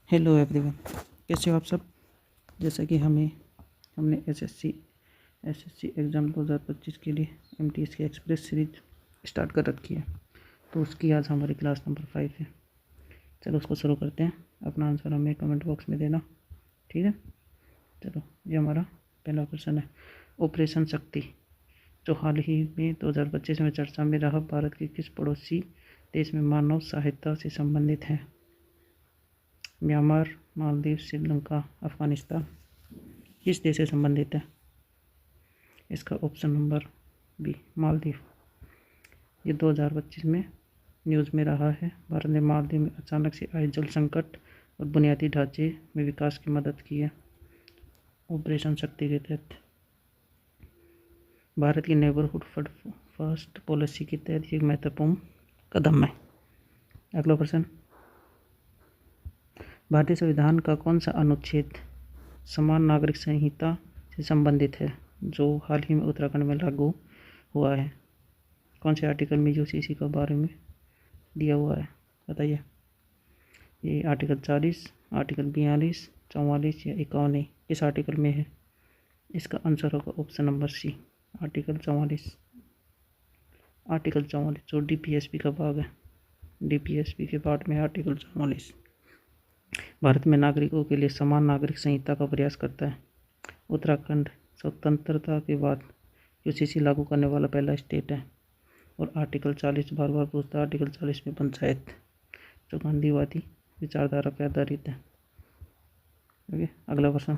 Hello everyone, कैसे हो आप सब। जैसा कि हमने एसएससी एग्ज़ाम 2025 के लिए एमटीएस की एक्सप्रेस सीरीज स्टार्ट कर रखी है, तो उसकी आज हमारी क्लास नंबर 5 है। चलो उसको शुरू करते हैं। अपना आंसर हमें कमेंट बॉक्स में देना, ठीक है। चलो, ये हमारा पहला क्वेश्चन है। ऑपरेशन शक्ति जो हाल ही में 2025 में चर्चा में रहा, भारत के किस पड़ोसी देश में मानव सहायता से संबंधित है? म्यांमार, मालदीव, श्रीलंका, अफगानिस्तान। किस देश से संबंधित है? इसका ऑप्शन नंबर बी, मालदीव। ये 2025 में न्यूज़ में रहा है। भारत ने मालदीव में अचानक से आए जल संकट और बुनियादी ढांचे में विकास की मदद की है। ऑपरेशन शक्ति के तहत भारत की नेबरहुड फर्स्ट पॉलिसी के तहत एक महत्वपूर्ण कदम है। अगला प्रश्न, भारतीय संविधान का कौन सा अनुच्छेद समान नागरिक संहिता से संबंधित है, जो हाल ही में उत्तराखंड में लागू हुआ है? कौन से आर्टिकल में यूसीसी के बारे में दिया हुआ है, बताइए। ये आर्टिकल 40, आर्टिकल 42, 44 या 51 किस आर्टिकल में है? इसका आंसर होगा option number C, article 44। Article 44 जो डीपीएसपी का भाग है, डीपीएसपी के पार्ट में आर्टिकल 44 भारत में नागरिकों के लिए समान नागरिक संहिता का प्रयास करता है। उत्तराखंड स्वतंत्रता के बाद यूसीसी लागू करने वाला पहला स्टेट है। और आर्टिकल 40 बार बार पूछता है। आर्टिकल 40 में पंचायत जो गांधीवादी विचारधारा पर आधारित है। ओके, अगला प्रश्न,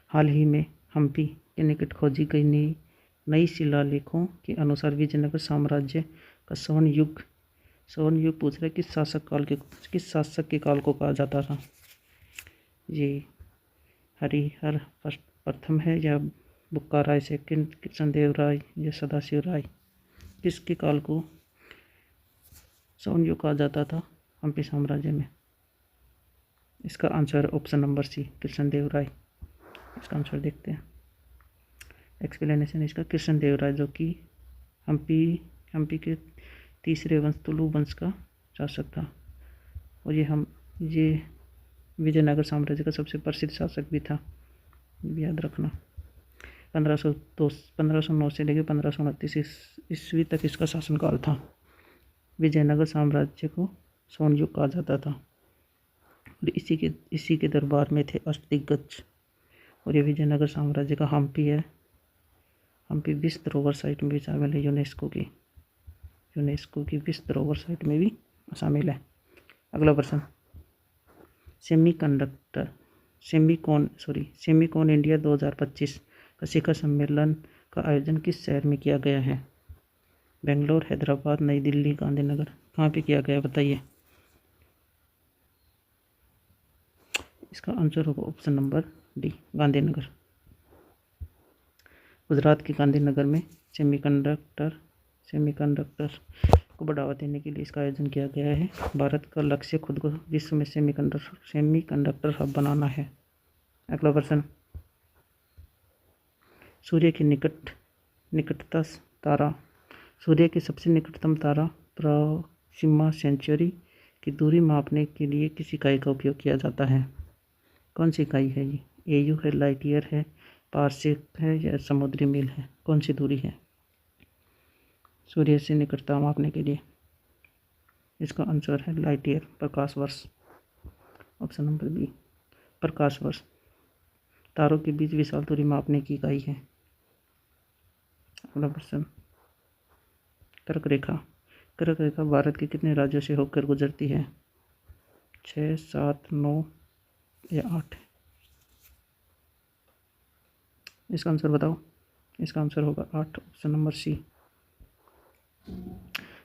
हाल ही में हम्पी के निकट खोजी गई नई शिलालेखों के अनुसार विजयनगर साम्राज्य का स्वर्ण युग पूछ रहे किस शासक के काल को कहा जाता था? ये हरिहर प्रथम है या बुक्का राय सेकंड, कृष्णदेव राय या सदाशिव राय? किसके काल को स्वर्ण युग कहा जाता था हम्पी साम्राज्य में? इसका answer option number C, Krishnadeva Raya. इसका आंसर देखते हैं। एक्सप्लेनेशन इसका, कृष्णदेव राय जो कि हम्पी के तीसरे वंश तुलु वंश का शासक था। और ये विजयनगर साम्राज्य का सबसे प्रसिद्ध शासक भी था, याद रखना। 1509 से लेकर 1529 ईस्वी तक इसका शासनकाल था। विजयनगर साम्राज्य को स्वर्ण युग कहा जाता था। और इसी के दरबार में थे अष्टदिग्गज। और ये विजयनगर साम्राज्य का हम्पी है। हम्पी विश्व धरोहर साइट में भी शामिल है। यूनेस्को की विश्व धरोहर साइट में भी शामिल है। अगला प्रश्न, सेमीकॉन इंडिया 2025 का शिखर सम्मेलन का आयोजन किस शहर में किया गया है? बेंगलोर, हैदराबाद, नई दिल्ली, गांधीनगर। कहाँ पे किया गया, बताइए। इसका आंसर होगा option number D, Gandhinagar. Gujarat के गांधीनगर में सेमीकंडक्टर को बढ़ावा देने के लिए इसका आयोजन किया गया है। भारत का लक्ष्य खुद को विश्व में सेमीकंडक्टर हब बनाना है। अगला प्रश्न, सूर्य के निकटतम तारा, सूर्य के सबसे निकटतम तारा प्रोक्सिमा सेंचुरी की दूरी मापने के लिए किस इकाई का उपयोग किया जाता है? कौन सी इकाई है ये? एयू है, लाइट ईयर है, पार्सेक है या समुद्री मील है? कौन सी दूरी है सूर्य से निकटता मापने के लिए? इसका आंसर है लाइट ईयर, प्रकाश वर्ष। ऑप्शन नंबर बी, प्रकाश वर्ष तारों के बीच विशाल दूरी मापने की इकाई है। अगला प्रश्न, कर्क रेखा भारत के कितने राज्यों से होकर गुजरती है? 6, 7, 9 या 8? इसका आंसर बताओ। इसका आंसर होगा 8, ऑप्शन नंबर सी,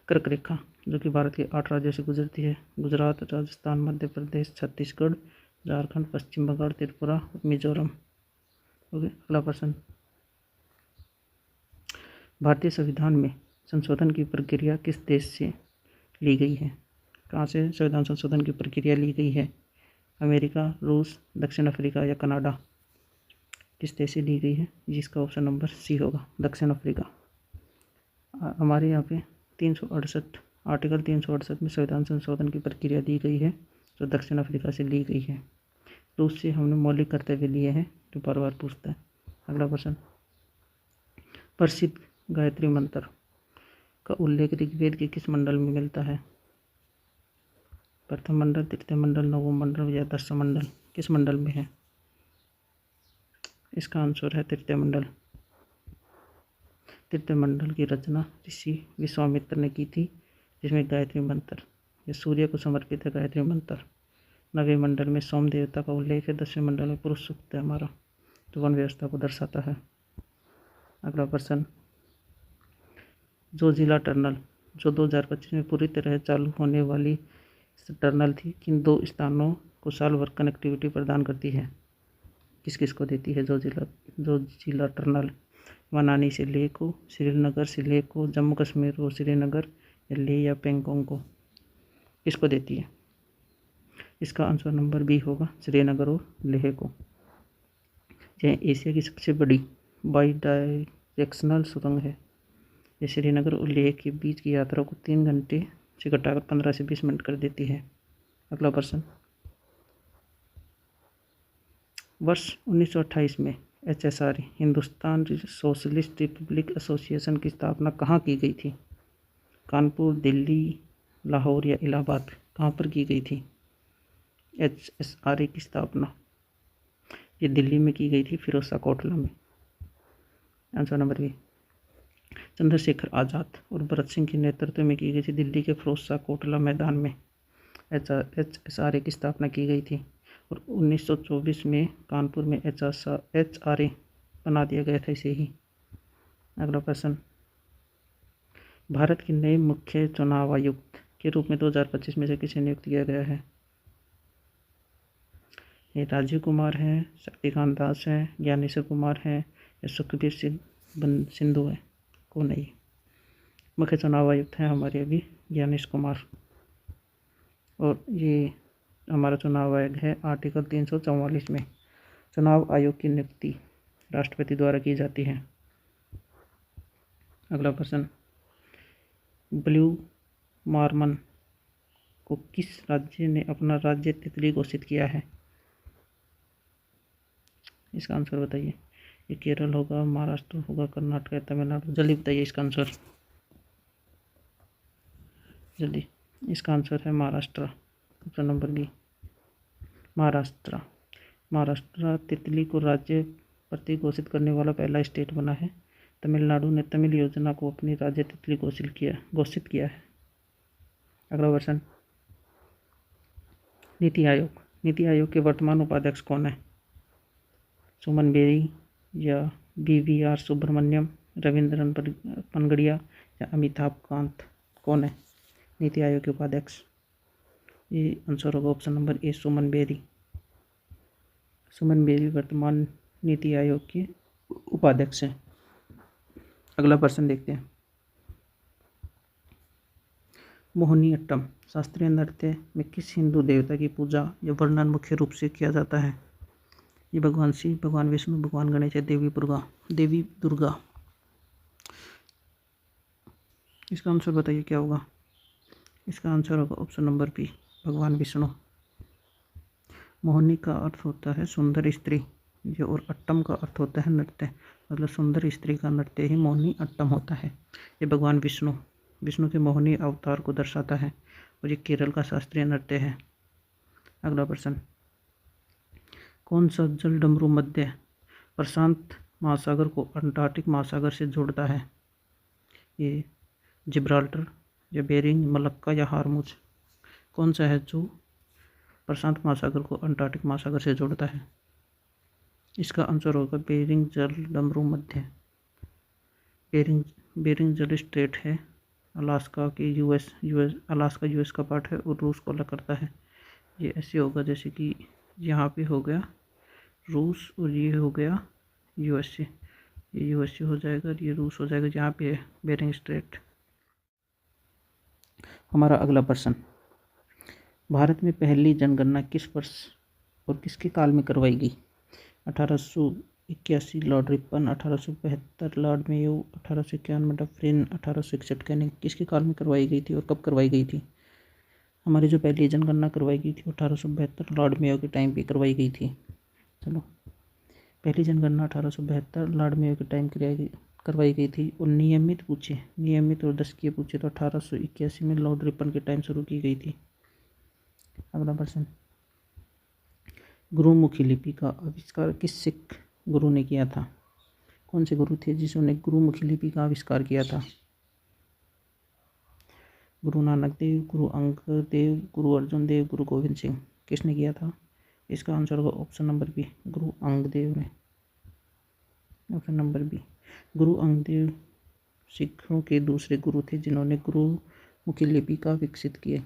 कर्क रेखा, जो कि भारत के 8 राज्यों से गुजरती है। गुजरात, राजस्थान, मध्य प्रदेश, छत्तीसगढ़, झारखंड, पश्चिम बंगाल, त्रिपुरा, मिजोरम। ओके, अगला प्रश्न, भारतीय संविधान में संशोधन की प्रक्रिया किस देश से ली गई है? कहाँ से संविधान संशोधन की प्रक्रिया ली गई है? अमेरिका, रूस, दक्षिण अफ्रीका या कनाडा? किस देश से ली गई है? जिसका ऑप्शन नंबर सी होगा, दक्षिण अफ्रीका। हमारे यहाँ पे 368 आर्टिकल 368 में संविधान संशोधन की प्रक्रिया दी गई है। जो दक्षिण अफ्रीका से ली गई है। रूस से हमने मौलिक कर्तव्य लिए हैं, जो बार बार पूछता है। अगला प्रश्न, प्रसिद्ध गायत्री मंत्र का उल्लेख ऋग्वेद के किस मंडल में मिलता है? प्रथम मंडल, तृतीय मंडल, नवम मंडल या दशम मंडल? किस मंडल में है? इसका आंसर है तृतीय मंडल। तृतीय मंडल की रचना ऋषि विश्वामित्र ने की थी, जिसमें गायत्री मंत्र, यह सूर्य को समर्पित है गायत्री मंत्र। नवें मंडल में सोम देवता का उल्लेख है। 10वें मंडल में पुरुष सूक्त है हमारा, जो वन व्यवस्था को दर्शाता है। अगला प्रश्न, जोजिला टनल जो 2025 में पूरी तरह चालू होने वाली टनल थी, किन 2 स्थानों को साल भर कनेक्टिविटी प्रदान करती है? किस किस को देती है जोजिला टनल? मनाली से लेह को, श्रीनगर से लेह को, जम्मू कश्मीर और श्रीनगर, या लेह या पैंगोंग को? किसको देती है? इसका आंसर नंबर बी होगा, श्रीनगर और लेह को। यह एशिया की सबसे बड़ी बाई डायरेक्शनल सुरंग है। यह श्रीनगर और लेह के बीच की यात्रा को 3 घंटे से घटाकर 15 से 20 मिनट कर देती है। अगला प्रश्न, वर्ष 1928 में HSR Hindustan socialist Republic association की स्थापना कहाँ की गई थी? कानपुर, दिल्ली, लाहौर या इलाहाबाद? कहाँ पर की गई थी HSR की स्थापना? ये दिल्ली में की गई थी, फिरोजशाह कोटला में। Answer number B. Chandrashekhar Azad और भगत सिंह के नेतृत्व में की गई थी, दिल्ली के फिरोजशाह कोटला मैदान में HSR की स्थापना की गई थी। और 1924 में कानपुर में HSR बना दिया गया था इसे ही। अगला प्रश्न, भारत के नए मुख्य चुनाव आयुक्त के रूप में 2025 में से किसे नियुक्त किया गया है? ये राजीव कुमार हैं, शक्तिकांत दास हैं, ज्ञानेश्वर कुमार हैं, या सुखबीर सिंह सिंधु है? कौन है ये? मुख्य चुनाव आयुक्त हैं हमारे अभी ज्ञानेश्वर कुमार। और ये हमारा चुनाव आयोग है, आर्टिकल 344 में चुनाव आयोग की नियुक्ति राष्ट्रपति द्वारा की जाती है। अगला प्रश्न, ब्लू मार्मन को किस राज्य ने अपना राज्य तितली घोषित किया है? इसका आंसर बताइए। ये केरल होगा, महाराष्ट्र होगा, कर्नाटक या तमिलनाडु? जल्दी बताइए इसका आंसर, जल्दी। इसका आंसर है Maharashtra, option number B, Maharashtra. Maharashtra तितली को राज्य प्रतीक घोषित करने वाला पहला स्टेट बना है। तमिलनाडु ने तमिल योजना को अपनी राज्य तितली घोषित किया है। अगला प्रश्न, नीति आयोग। नीति आयोग के वर्तमान उपाध्यक्ष कौन है? सुमन बेरी या BVR सुब्रमण्यम, रविंद्रन पनगड़िया या अमिताभ कांत? कौन है नीति आयोग के उपाध्यक्ष? ये आंसर होगा option number A, Suman Bery. Suman Bery वर्तमान नीति आयोग के उपाध्यक्ष हैं। अगला प्रश्न देखते हैं, मोहिनीअट्टम शास्त्रीय नृत्य में किस हिंदू देवता की पूजा या वर्णन मुख्य रूप से किया जाता है? ये भगवान शिव, भगवान विष्णु, भगवान गणेश या देवी दुर्गा? इसका आंसर बताइए क्या होगा? इसका आंसर होगा ऑप्शन नंबर बी, भगवान विष्णु। मोहिनी का अर्थ होता है सुंदर स्त्री, और अट्टम का अर्थ होता है नृत्य, मतलब सुंदर स्त्री का नृत्य ही मोहिनी अट्टम होता है। ये भगवान विष्णु के मोहिनी अवतार को दर्शाता है, और ये केरल का शास्त्रीय नृत्य है। अगला प्रश्न, कौन सा जल डमरू मध्य प्रशांत महासागर को अंटार्कटिक महासागर से जोड़ता है? ये जिब्राल्टर या बेरिंग, मलक्का या हार्मुज? कौन सा है जो प्रशांत महासागर को अंटार्कटिक महासागर से जोड़ता है? इसका आंसर होगा बेरिंग जल डमरू मध्य। बेरिंग जल स्ट्रेट है, अलास्का के अलास्का यूएस का पार्ट है और रूस को अलग करता है। ये ऐसे होगा जैसे कि यहाँ पे हो गया रूस और ये हो गया यूएसए, ये यूएसए हो जाएगा और ये रूस हो जाएगा, जहाँ पे है बेरिंग स्ट्रेट। हमारा अगला प्रश्न, भारत में पहली जनगणना किस वर्ष और किसके काल में करवाई गई? 1881 Lord Ripon, 1875 Lord Mayo, 1891 Dufferin, 1861 Canning? किसके काल में करवाई गई थी और कब करवाई गई थी? हमारी जो पहली जनगणना करवाई गई थी 1872 लॉर्ड मेयो के टाइम पे करवाई गई थी। चलो, पहली जनगणना 1872 लॉर्ड मेयो के टाइम करवाई गई थी। और नियमित और दशकीय पूछे तो 1881 में लॉर्ड रिपन के टाइम शुरू की गई थी। अगला प्रश्न, गुरुमुखी लिपि का आविष्कार किस सिख गुरु ने किया था? कौन से गुरु थे जिन्होंने गुरुमुखी लिपि का आविष्कार किया था? गुरु नानक देव, गुरु अंगद देव, गुरु अर्जुन देव, गुरु गोविंद सिंह। किसने किया था? इसका आंसर होगा option number B, Guru Angad Dev ने। Option number B, Guru Angad Dev सिखों के दूसरे गुरु थे जिन्होंने गुरुमुखी लिपि का विकसित किए।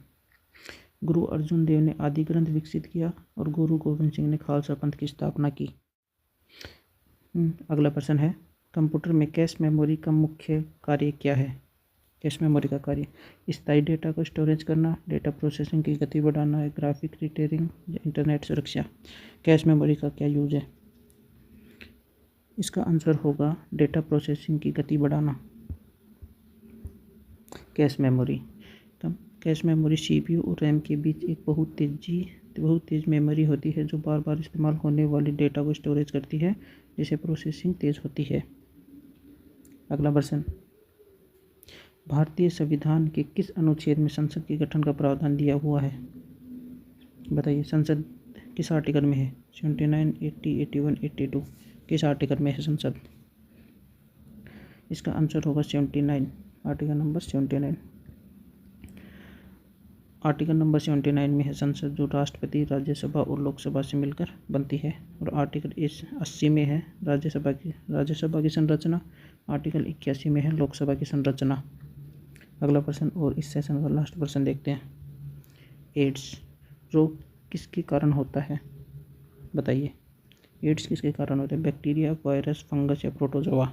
गुरु अर्जुन देव ने आदि ग्रंथ विकसित किया और गुरु गोविंद सिंह ने खालसा पंथ की स्थापना की। अगला प्रश्न है, कंप्यूटर में कैश मेमोरी का मुख्य कार्य क्या है? कैश मेमोरी का कार्य स्थायी डेटा को स्टोरेज करना, डेटा प्रोसेसिंग की गति बढ़ाना, ग्राफिक रिटेयरिंग या इंटरनेट सुरक्षा। कैश मेमोरी का क्या यूज है? इसका आंसर होगा डेटा प्रोसेसिंग की गति बढ़ाना। कैश मेमोरी सीपीयू और रैम के बीच एक बहुत तेज मेमोरी होती है जो बार बार इस्तेमाल होने वाली डेटा को स्टोरेज करती है, जिससे प्रोसेसिंग तेज होती है। अगला प्रश्न, भारतीय संविधान के किस अनुच्छेद में संसद के गठन का प्रावधान दिया हुआ है? बताइए, संसद किस आर्टिकल में है? 79, 80, 81, 82। किस आर्टिकल में है संसद? इसका आंसर होगा 79, आर्टिकल नंबर 79। आर्टिकल नंबर 79 में है संसद, जो राष्ट्रपति, राज्यसभा और लोकसभा से मिलकर बनती है। और आर्टिकल 80 में है राज्यसभा की संरचना। आर्टिकल 81 में है लोकसभा की संरचना। अगला प्रश्न और इस सेशन का लास्ट प्रश्न देखते हैं। एड्स रोग किसके कारण होता है? बताइए, एड्स किसके कारण होता है? बैक्टीरिया, वायरस, फंगस या प्रोटोजोआ?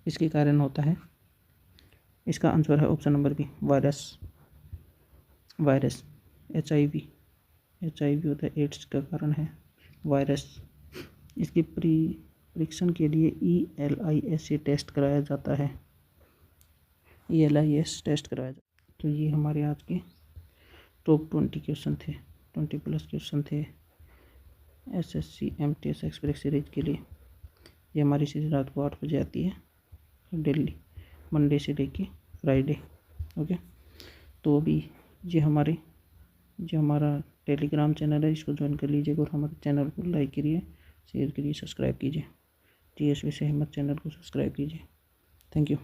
इसके कारण होता है। इसका आंसर है option number B, virus. HIV होता है, एड्स का कारण है वायरस। इसके परीक्षण के लिए ELIS टेस्ट कराया जाता है। ELIS टेस्ट कराया जाता है। तो ये हमारे आज के टॉप 20 क्वेश्चन थे, 20+ क्वेश्चन थे SSC MTS एक्सप्रेस सीरीज के लिए। ये हमारी सीरीज रात को 8 बजे आती है डेली, मंडे से लेके फ्राइडे। ओके, तो अभी जो हमारा टेलीग्राम चैनल है, इसको ज्वाइन कर लीजिएगा और हमारे चैनल को लाइक करिए, शेयर करिए, सब्सक्राइब कीजिए। TSV से हिम्मत चैनल को सब्सक्राइब कीजिए। Thank you.